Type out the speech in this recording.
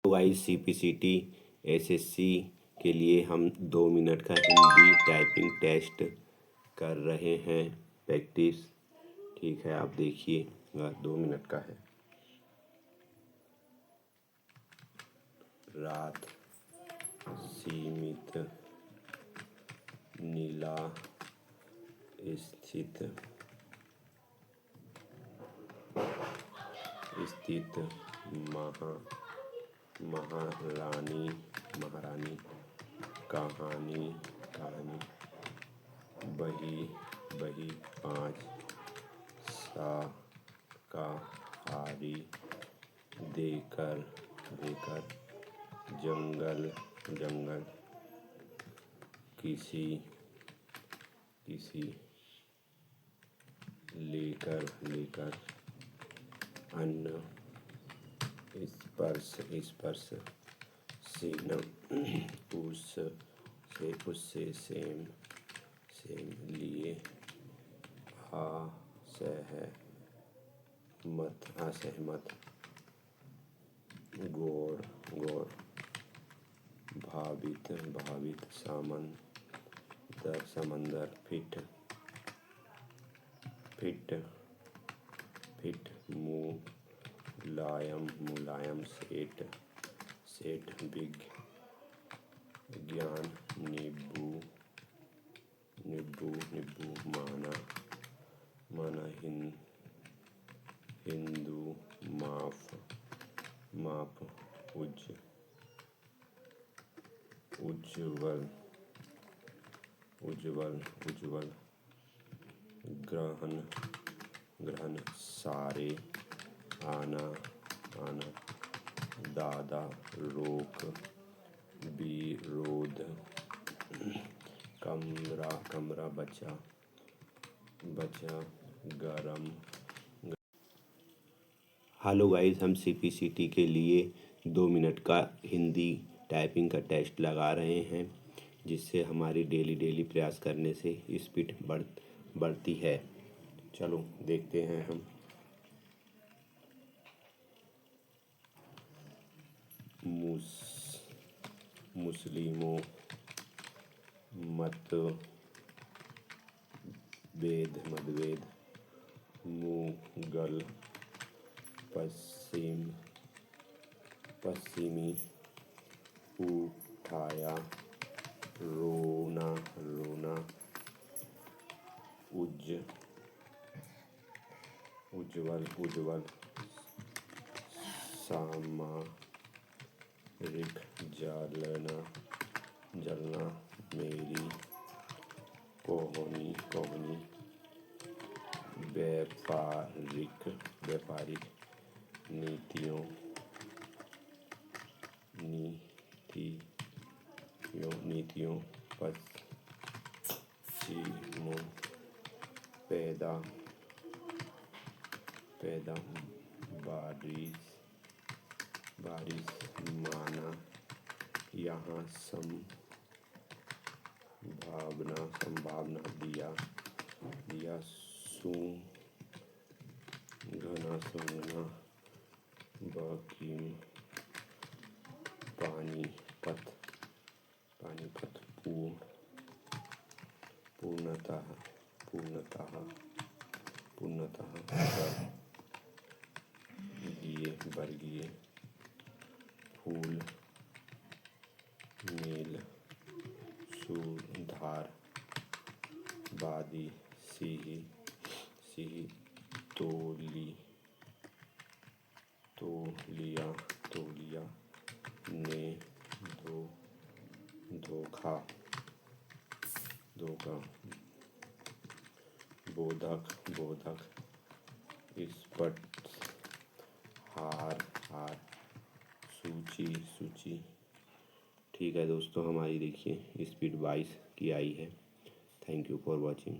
तो guys CPCT SSC के लिए हम 2 मिनट का हिंदी टाइपिंग टेस्ट कर रहे हैं प्रैक्टिस। ठीक है, आप देखिएगा 2 मिनट का है। रात सीमित नीला स्थित महारानी कहानी बही 5 शाकाहारी देकर जंगल किसी लेकर अन्न स्पर्श सीनम उससे सेम लिए असहमत गौर भावित समंदर फिट मुलायम सेठ विज्ञान नींबू माना हिंदू माप उज्ज्वल ग्रहण सारे आना दादा रोक विरोध कमरा बचा गरम। हेलो गाइस, हम CPCT के लिए 2 मिनट का हिंदी टाइपिंग का टेस्ट लगा रहे हैं, जिससे हमारी डेली प्रयास करने से स्पीड बढ़ती है। चलो देखते हैं हम। मुस्लिमों मतभेद मुगल पश्चिमी उठाया रोना उज्ज्वल सामरिक जलना मेरी कोहनी व्यापारिक नीतियों पश्चिमों पैदा बारिश माना यहाँ संभावना दिया सूंघना बकीम पानीपत पूर्णतः वर्गीय फूल नील सुधार वादी सिही तोलिया ने धोखा बोधक स्पट हार सूची। ठीक है दोस्तों, हमारी देखिए स्पीड 22 की आई है। Thank you for watching.